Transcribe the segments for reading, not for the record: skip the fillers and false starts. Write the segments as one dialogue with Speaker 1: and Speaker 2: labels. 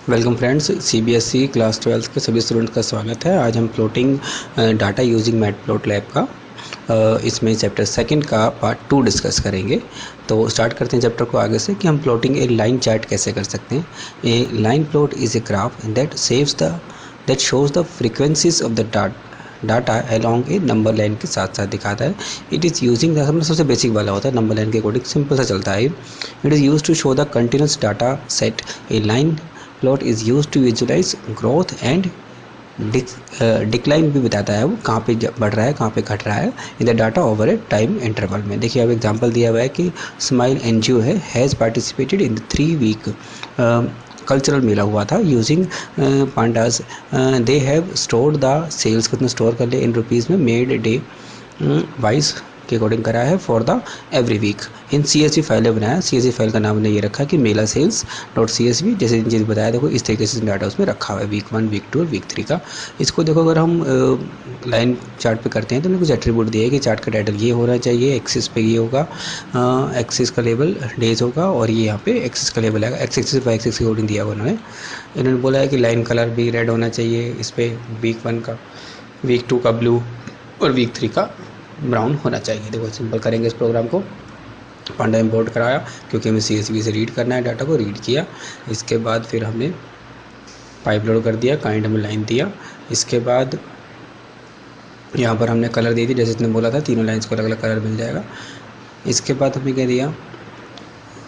Speaker 1: Welcome friends, CBSE class 12 के सभी students का स्वागत है। आज हम प्लॉटिंग डाटा यूजिंग मैटप्लॉटलिब का इसमें चैप्टर सेकंड का पार्ट 2 डिस्कस करेंगे। तो स्टार्ट करते हैं चैप्टर को आगे से कि हम प्लॉटिंग ए लाइन चार्ट कैसे कर सकते हैं। A line plot is a graph that shows the frequencies of the data along a number line के साथ साथ दिखाता है। इट इज़ यूजिंग सबसे बेसिक वाला होता है, नंबर लाइन के अकॉर्डिंग सिंपल सा चलता है। It is use to show the continuous data set. A line plot is use to visualize growth and decline भी बताता है, वो कहाँ पे बढ़ रहा है कहाँ पे घट रहा है in the data over a time interval में। देखिए अब एग्जांपल दिया हुआ है कि smile NGO has participated in 3 week cultural मेला हुआ था using pandas. They have stored the sales, कितने स्टोर कर ले इन रुपीज़ में, मेड डे वाइज के अकॉर्डिंग करा है for the every week. In CSV file बनाया, CSV फाइल का नाम हमने ये रखा कि मेला सेल्स डॉट CSV, जैसे चीज़ बताया देखो इस तरीके से डाटा उसमें रखा हुआ है वीक 1, वीक 2 और वीक 3 का। इसको देखो अगर हम लाइन चार्ट पे करते हैं तो हमने कुछ एट्रीब्यूट दिए है कि चार्ट का टाइटल ये होना चाहिए, एक्सिस पे ये होगा, एक्सिस का लेवल डेज होगा और ये यहाँ पे एक्सिस का लेवल आएगा। एक्स एक्सिस वाई एक्सिस की अकॉर्डिंग दिया हुआ इन्होंने बोला है कि लाइन कलर भी रेड होना चाहिए, इस पर वीक 1 का, वीक 2 का ब्लू और वीक 3 का ब्राउन होना चाहिए। देखो सिंपल करेंगे इस प्रोग्राम को। पांडा इंपोर्ट कराया क्योंकि हमें CSV से रीड करना है, डाटा को रीड किया। इसके बाद फिर हमने पाइप लोड कर दिया, काइंड हमें लाइन दिया। इसके बाद यहाँ पर हमने कलर दे दी, जैसे इसने बोला था तीनों लाइंस को अलग अलग कलर मिल जाएगा। इसके बाद हमने क्या दिया,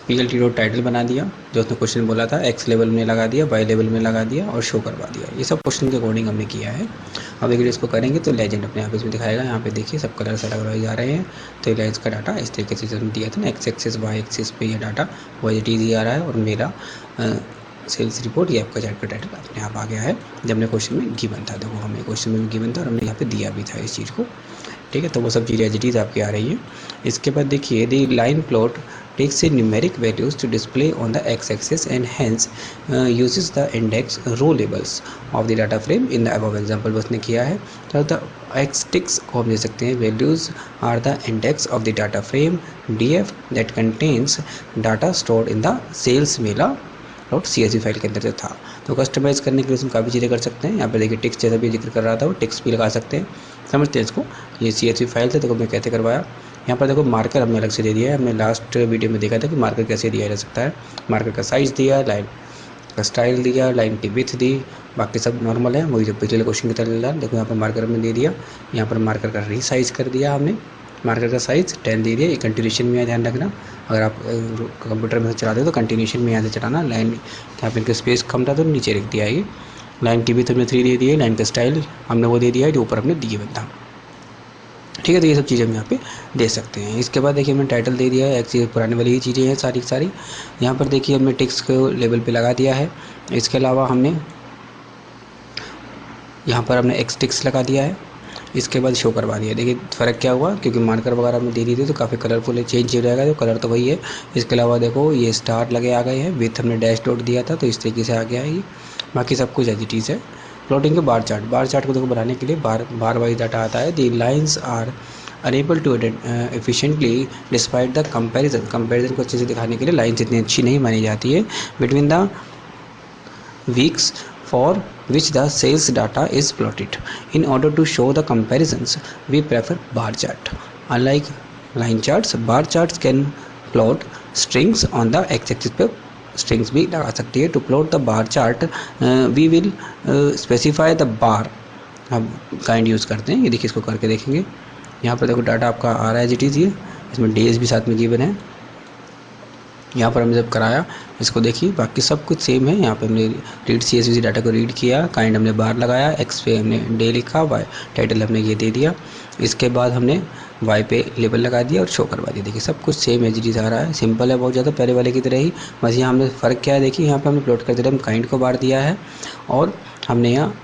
Speaker 1: PLT डॉट टाइटल बना दिया, जो उसने क्वेश्चन बोला था, X लेवल में लगा दिया, Y लेवल में लगा दिया और शो करवा दिया। ये सब क्वेश्चन के अकॉर्डिंग हमने किया है। अब अगर इसको करेंगे तो लेजेंड अपने आप इसमें दिखाएगा। यहाँ पे देखिए सब कलर्स अलग अलग जा रहे हैं। तो ये लाइन्स का डाटा इस तरीके से हमने दिया था ना, X एक्सिस Y एक्सिस पे ये डाटा वाइज आ रहा है और मेरा सेल्स रिपोर्ट ये आपका चार्ट का टाइटल अपने आप आ गया है जब हमने क्वेश्चन में गिवन था। देखो हमें क्वेश्चन में गिवन था और हमने यहाँ पे दिया भी था इस चीज़ को, ठीक है। तो वो सब चीज़ें एज इट इज़ आपकी आ रही है। इसके बाद देखिए the line plot takes a numeric values to display on the x-axis and hence uses the index row labels of the data frame in the above example बस ने किया है। तो the x ticks को हम दे सकते हैं, values are the index of the data frame df that contains data stored in the sales mela .csv file के अंदर जो था। तो कस्टमाइज़ करने के लिए हम काफ़ी चीज़ें कर सकते हैं। यहाँ पर देखिए टिक्स जैसा भी जिक्र कर रहा था वो टिक्स भी लगा सकते हैं, समझते हैं इसको। ये CSV फाइल थे, देखो मैं कैसे करवाया। यहाँ पर देखो मार्कर हमने अलग से दे दिया है। हमने लास्ट वीडियो में देखा था कि मार्कर कैसे दिया जा सकता है। मार्कर का साइज़ दिया, लाइन का स्टाइल दिया, लाइन की विड्थ दी, बाकी सब नॉर्मल है, वही जो पिछले क्वेश्चन की तरह डाल। देखो यहाँ पर मार्कर हमने दे दिया, यहाँ पर मार्कर का रीसाइज कर दिया हमने, मार्कर का साइज़ 10 दे दिया। ये कंटिन्यूशन में ध्यान रखना, अगर आप कंप्यूटर में से चलाते हो तो कंटिन्यूशन में यहाँ से चलाना। लाइन यहाँ पर इनका स्पेस कम था तो नीचे रख दिया। ये लाइन की विड्थ हमने 3 दे दी है, लाइन का स्टाइल हमने वो दे दिया है जो ऊपर हमने दिए था, ठीक है। तो ये सब चीज़ें हम यहाँ पे दे सकते हैं। इसके बाद देखिए हमने टाइटल दे दिया है, एक्चुअली पुराने वाली ही चीज़ें हैं सारी सारी। यहाँ पर देखिए हमने टेक्स्ट को लेवल पे लगा दिया है। इसके अलावा हमने यहाँ पर हमने एक्स टेक्स्ट लगा दिया है। इसके बाद शो करवा दिया। देखिए फ़र्क क्या हुआ, क्योंकि मार्कर वगैरह हमने दे दी थी तो काफ़ी कलरफुल है, चेंज हो जाएगा, तो कलर तो वही है। इसके अलावा देखो ये स्टार लगे आ गए हैं, विथ हमने डैश डॉट दिया था तो इस तरीके से आ गया है ये। बाकी सब कुछ एज इट इज़ है। प्लॉटिंग के बार चार्ट को देखो बनाने के लिए बार वाइज डाटा आता है। The lines are enable to efficiently despite the comparison को अच्छे से दिखाने के लिए लाइन्स इतनी अच्छी नहीं मानी जाती है between the weeks for which the sales data is plotted. In order to show the comparisons, we prefer bar chart. Unlike line charts, bar charts can plot strings on the x-axis पे strings भी लगा सकती है। To plot the bar chart, we will specify the bar हम kind use करते हैं। ये देखिए इसको करके देखेंगे। यहाँ पर देखो डाटा आपका आ रहा है एज इट इज़, ये इसमें डेज भी साथ में गिवन है। यहाँ पर हमने जब कराया इसको देखिए, बाकी सब कुछ सेम है। यहाँ पे हमने रीड CSV डाटा को रीड किया, काइंड हमने बार लगाया, एक्स पे हमने डे लिखा, वाई टाइटल हमने ये दे दिया। इसके बाद हमने वाई पे लेबल लगा दिया और शो करवा दिया। देखिए सब कुछ सेम एज इट इज़ आ रहा है, सिंपल है बहुत ज़्यादा, पहले वाले की तरह ही। बस यहाँ हमने फ़र्क क्या है देखिए, यहाँ पर हमने प्लॉट करते रहे, हम काइंड को बार दिया है और हमने यहाँ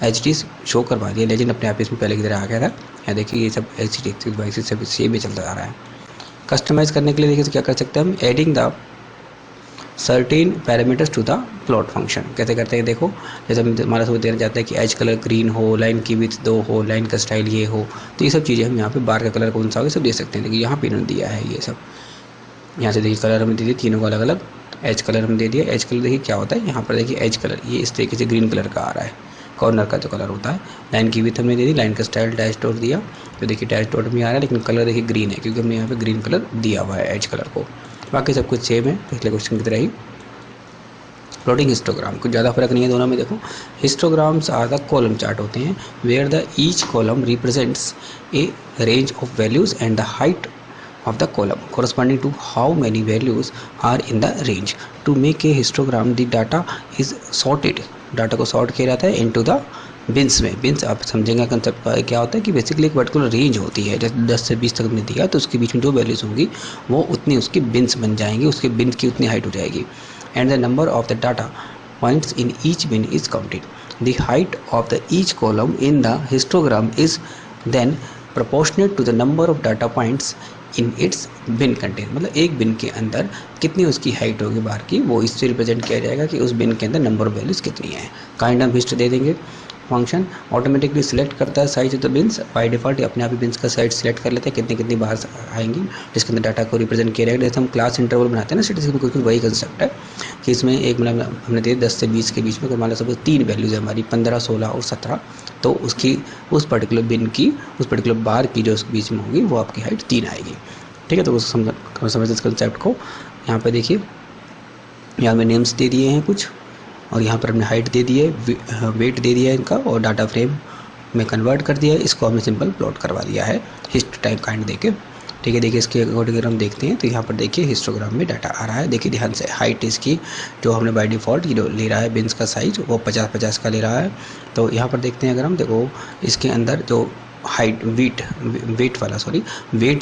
Speaker 1: एच डी शो करवा दिया। लेकिन अपने आप इसमें पहले की तरह आ गया था। यहाँ देखिए ये सब एच डी वाई से सेम ही चलता आ रहा है। कस्टमाइज़ करने के लिए देखिए क्या कर सकते हैं हम, adding the certain parameters to the plot function. कैसे करते हैं देखो, जैसे हमारा सब देना चाहता है कि एज कलर ग्रीन हो, लाइन की विड्थ 2 हो, लाइन का स्टाइल ये हो, तो ये सब चीज़ें हम यहाँ पे बार का कलर कौन सा हो ये सब दे सकते हैं। देखिए यहाँ पे इन्होंने दिया है ये सब। यहाँ से देखिए कलर हमने दे दिए तीनों को अलग अलग, एज कलर हमने दे दिया। एज कलर देखिए क्या होता है, यहाँ पर देखिए एज कलर ये इस तरीके से ग्रीन कलर का आ रहा है, कॉर्नर का जो कलर होता है। लाइन की विड्थ हमने दे दी, लाइन का स्टाइल डैश डॉट दिया, तो देखिए डैश डॉट में आ रहा है, लेकिन कलर देखिए ग्रीन है क्योंकि हमने यहाँ पे ग्रीन कलर दिया हुआ है एज कलर को। बाकी सब कुछ सेम है पिछले क्वेश्चन की तरह ही। प्लॉटिंग हिस्टोग्राम, कुछ ज़्यादा फर्क नहीं है दोनों में। देखो histograms are the column chart होते हैं where the each column represents a range of values and the height of the column corresponding to how many values are in the range. To make a histogram the data is sorted, data को sort किया जाता है into the beans में। Beans आप समझेंगे concept क्या होता है कि बेसिकली एक पर्टिकुलर रेंज होती है, जैसे 10 से 20 तक हमने दिया तो उसके बीच में जो वैल्यूज होंगी वो उतनी उसकी बिन्स बन जाएंगी, उसके बिन की उतनी हाइट हो जाएगी। And the number of the data points in each bin is counted. The height of the each column in the histogram is then proportionate to the number of data points in its bin contain। मतलब एक बिन के अंदर कितनी उसकी height होगी बाहर की, वो इससे रिप्रेजेंट किया जाएगा कि उस बिन के अंदर नंबर ऑफ वैल्यूज कितनी है। काइंड ऑफ हिस्ट्री दे देंगे। फंक्शन ऑटोमेटिकली सिलेक्ट करता है size of the beans, by default अपने आप ही बिन्स का साइज सिलेक्ट कर लेते हैं कितनी कितनी बाहर आएंगी जिसके अंदर डाटा को रिप्रेजेंट किया जाएगा। जैसे हम क्लास इंटरवल बनाते हैं ना स्टैटिस्टिक्स में, कुछ वही कंसेप्ट है कि इसमें एक मतलब हमने दिए 10 से 20 के बीच में, अगर मान लो सपोज 3 वैल्यूज है हमारी 15, 16 और 17, तो उसकी उस पर्टिकुलर बिन की उस पर्टिकुलर बार की जो उसके बीच में होगी वो आपकी हाइट 3 आएगी। ठीक है, तो उसको समझते इस कंसेप्ट को। यहाँ पे देखिए यहाँ में नेम्स दे दिए हैं कुछ, और यहाँ पर हमने हाइट दे दी है, वेट दे दिया है इनका, और डाटा फ्रेम में कन्वर्ट कर दिया है। इसको हमने सिंपल प्लॉट करवा दिया है हिस्ट टाइप काइंड देके। ठीक है, देखिए इसके अकॉर्डिंग अगर हम देखते हैं तो यहाँ पर देखिए हिस्टोग्राम में डाटा आ रहा है। देखिए ध्यान से हाइट इसकी जो हमने बाय डिफ़ॉल्ट ये ले रहा है बिन्स का साइज वो 50-50 का ले रहा है। तो यहाँ पर देखते हैं अगर हम देखो इसके अंदर जो हाइट वेट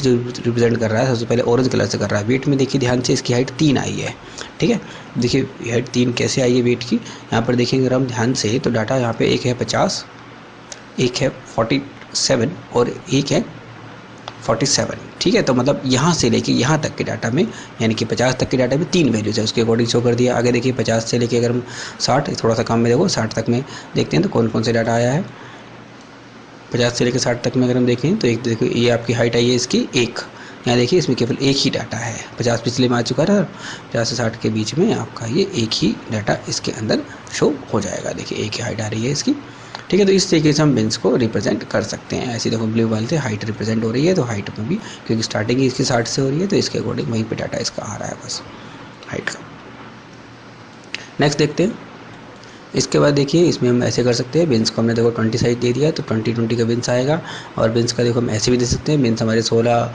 Speaker 1: जो रिप्रेजेंट कर रहा है सबसे पहले ऑरेंज कलर से कर रहा है। वेट में देखिए ध्यान से इसकी हाइट 3 आई है। ठीक है, देखिए हाइट 3 कैसे आई है वेट की, यहाँ पर देखेंगे अगर हम ध्यान से तो डाटा यहाँ पे एक है 50, एक है 47 और एक है 47। ठीक है, तो मतलब यहाँ से लेके यहाँ तक के डाटा में यानी कि 50 तक के डाटा में 3 वैल्यूज है, उसके अकॉर्डिंग शो कर दिया। आगे देखिए 50 से लेके अगर हम 60, थोड़ा सा कम में देखो 60 तक में देखते हैं तो कौन कौन से डाटा आया है। 50 से लेकर 60 तक में अगर हम देखें तो एक देखो ये आपकी हाइट आई है इसकी 1, यहाँ देखिए इसमें केवल एक ही डाटा है। 50 पिछले में आ चुका है, 50 से 60 के बीच में आपका ये एक ही डाटा इसके अंदर शो हो जाएगा। देखिए एक ही हाइट आ रही है इसकी। ठीक है, तो इस तरीके से हम बिन्स को रिप्रेजेंट कर सकते हैं। ऐसे देखो ब्लू वाले से हाइट रिप्रेजेंट हो रही है, तो हाइट में भी क्योंकि स्टार्टिंग इसकी 60 से हो रही है तो इसके अकॉर्डिंग वहीं पे डाटा इसका आ रहा है बस हाइट का। नेक्स्ट देखते हैं। इसके बाद देखिए इसमें हम ऐसे कर सकते हैं, बिन्स को हमने देखो 20 साइज दे दिया तो 20 का बिन्स आएगा। और बिन्स का देखो हम ऐसे भी दे सकते हैं, बिन्स हमारे 16,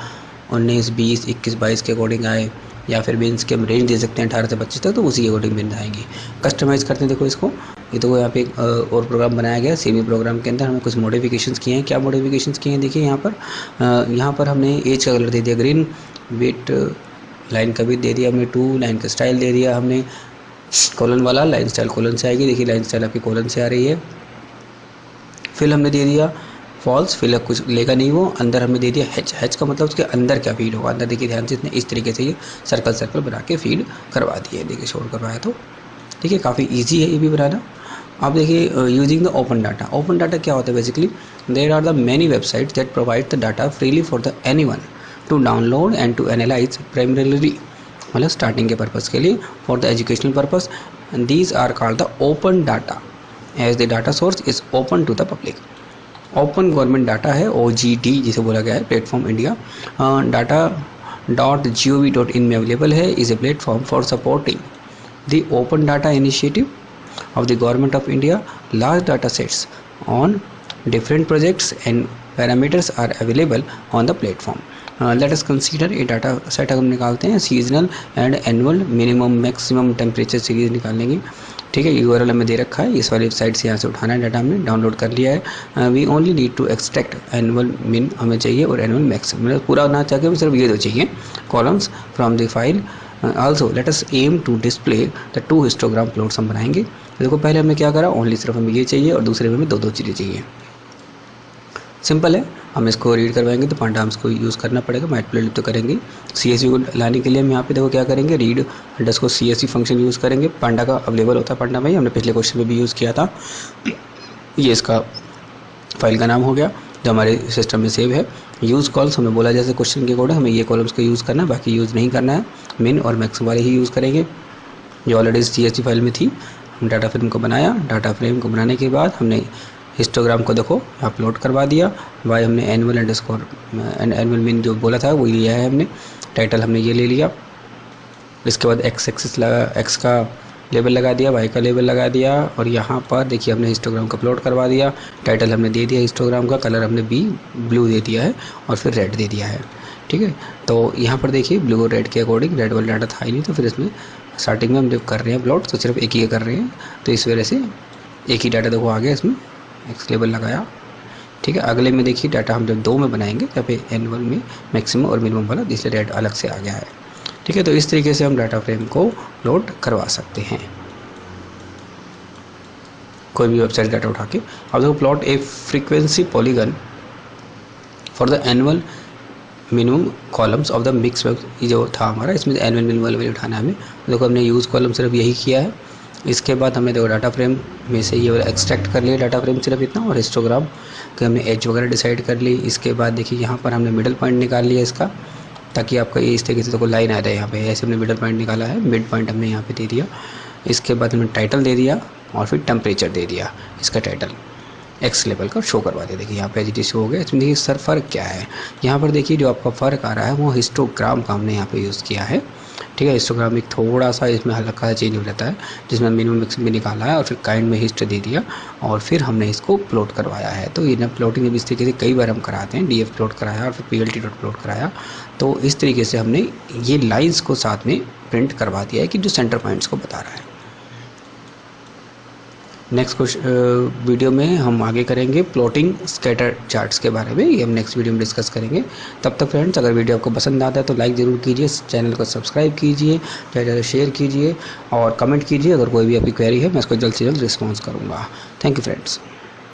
Speaker 1: 19, 20, 21, 22 के अकॉर्डिंग आए, या फिर बिन्स के हम रेंज दे सकते हैं 18 से 25 तक, तो उसी के अकॉर्डिंग बिन्स आएंगी। कस्टमाइज़ करते हैं देखो इसको, ये तो यहाँ पे एक और प्रोग्राम बनाया गया सेमी प्रोग्राम के अंदर हमने कुछ मॉडिफिकेशंस किए हैं। क्या मॉडिफिकेशंस किए हैं देखिए यहाँ पर हमने एज का कलर दे दिया ग्रीन, वेट लाइन का भी दे दिया हमने 2, लाइन का स्टाइल दे दिया हमने कॉलन वाला, लाइन स्टाइल कॉलन से आएगी। देखिए लाइन स्टाइल आपकी कॉलन से आ रही है। फिल हमने दे दिया फॉल्स, फिल कुछ लेगा नहीं वो। अंदर हमने दे दिया हैच का मतलब उसके अंदर क्या फीड होगा। अंदर देखिए ध्यान से इसने इस तरीके से ये सर्कल बना के फीड करवा दिए, देखिए शोर करवाया तो। ठीक है, काफ़ी ईजी है ये भी बनाना। अब देखिए using the open data. Open data क्या होता है basically, there are the many websites that provide the data freely for the anyone to download and to analyse, primarily मतलब स्टार्टिंग के पर्पज़ के लिए, for the educational purpose. These are called the open data as the data source is open to the public. Open government data है, OGD जिसे बोला गया है, platform India data.gov.in में अवेलेबल है। Is a platform for supporting the open data initiative of the Government of India. Large data sets on different projects and parameters are available on the platform. Let us consider a data set हम निकालते हैं, seasonal and annual minimum maximum temperature series निकालेंगे। ठीक है, URL हमें दे रखा है, इस वाली वेबसाइट से यहाँ से उठाना है डाटा, हमने डाउनलोड कर लिया है। We only need to extract annual mean हमें चाहिए और एनुअल मैक्स, मतलब पूरा ना चाहिए हमें, सिर्फ ये दो चाहिए columns from the file. Also let us aim to display the 2 histogram plots हम बनाएंगे। देखो पहले हमने क्या करा, ओनली सिर्फ हमें ये चाहिए और दूसरे में हमें 2 चीज़ें चाहिए। सिंपल है, हम इसको रीड करवाएंगे तो पांडा हमको यूज़ करना पड़ेगा, मैटप्लोट्लिब तो करेंगे। CSV को लाने के लिए हम यहाँ पे देखो क्या करेंगे, read underscore CSV function use करेंगे। पांडा का अवेलेबल होता है, पांडा में हमने पिछले क्वेश्चन में भी यूज़ किया था, ये इसका फाइल का नाम हो गया। जो हमारे सिस्टम में सेव है। यूज़ कॉल्स हमें बोला जैसे क्वेश्चन के अकॉर्डिंग हमें ये कॉलम्स को यूज़ करना है, बाकी यूज़ नहीं करना है। मिन और मैक्स वाले ही यूज़ करेंगे जो ऑलरेडी CSV फाइल में थी। हम डाटा फ्रेम को बनाया, डाटा फ्रेम को बनाने के बाद हमने हिस्टोग्राम को देखो अपलोड करवा दिया। वाई हमने एनुअल एनुअल मीन जो बोला था वही लिया है हमने। टाइटल हमने ये ले लिया। इसके बाद एक्स एक्सिस लगा, एक्स का लेबल लगा दिया, वाई का लेबल लगा दिया, और यहाँ पर देखिए हमने हिस्टोग्राम को अपलोड करवा दिया। टाइटल हमने दे दिया हिस्टोग्राम का, कलर हमने ब्लू दे दिया है और फिर रेड दे दिया है। ठीक है, तो यहाँ पर देखिए ब्लू और रेड के अकॉर्डिंग, रेड वाला डाटा था ही नहीं, तो फिर इसमें स्टार्टिंग में हम जब कर रहे हैं अपलोड तो सिर्फ एक ही कर रहे हैं, तो इस वजह से एक ही डाटा देखो आ गया, इसमें एक्स लेबल लगाया। ठीक है, अगले में देखिए डाटा हम जब 2 में बनाएंगे तब एनुअल में मैक्सिमम और मिनिमम वाला, इसलिए रेड अलग से आ गया है। ठीक है, तो इस तरीके से हम डाटा फ्रेम को लोड करवा सकते हैं कोई भी वेबसाइट डाटा उठा के। अब देखो plot A frequency polygon for the annual minimum columns of the mix web, ये जो था हमारा, इसमें एनुअल मिनिमम वाले उठाना है हमें। देखो हमने यूज़ कॉलम सिर्फ यही किया है। इसके बाद हमने देखो डाटा फ्रेम में से ये वाला एक्सट्रैक्ट कर लिया डाटा फ्रेम सिर्फ इतना, और हिस्टोग्राम के हमने एज वगैरह डिसाइड कर ली। इसके बाद देखिए यहाँ पर हमने मिडल पॉइंट निकाल लिया इसका, ताकि आपका ये इस तरीके से तो लाइन आ जाए यहाँ पे, ऐसे हमने मिडल पॉइंट निकाला है, मिड पॉइंट हमने यहाँ पे दे दिया। इसके बाद हमने टाइटल दे दिया और फिर टेम्परेचर दे दिया, इसका टाइटल एक्स लेवल का शो करवा दिया। देखिए यहाँ पे एच शो हो गया। इसमें देखिए सर फ़र्क क्या है, यहाँ पर देखिए जो आपका फ़र्क आ रहा है वो हिस्टोग्राम का हमने यहाँ पे यूज़ किया है। ठीक है, हिस्टोग्राम एक थोड़ा सा इसमें हल्का सा चेंज हो जाता है, जिसमें मिनिमम मैक्सिमम निकाला है और फिर काइंड में हिस्ट दे दिया और फिर हमने इसको प्लॉट करवाया है। तो ये ना प्लॉटिंग अब इस तरीके से कई बार हम कराते हैं, DF प्लॉट कराया और फिर PLT डॉट प्लॉट कराया। तो इस तरीके से हमने ये लाइन्स को साथ में प्रिंट करवा दिया है कि जो सेंटर पॉइंट्स को बता रहा है। नेक्स्ट वीडियो में हम आगे करेंगे प्लॉटिंग स्कैटर चार्ट्स के बारे में, ये हम नेक्स्ट वीडियो में डिस्कस करेंगे। तब तक फ्रेंड्स, अगर वीडियो आपको पसंद आता है तो लाइक ज़रूर कीजिए, चैनल को सब्सक्राइब कीजिए, ज़्यादा शेयर कीजिए और कमेंट कीजिए। अगर कोई भी आपकी क्वेरी है मैं इसको जल्द से जल्द रिस्पॉन्स करूँगा। Thank you friends.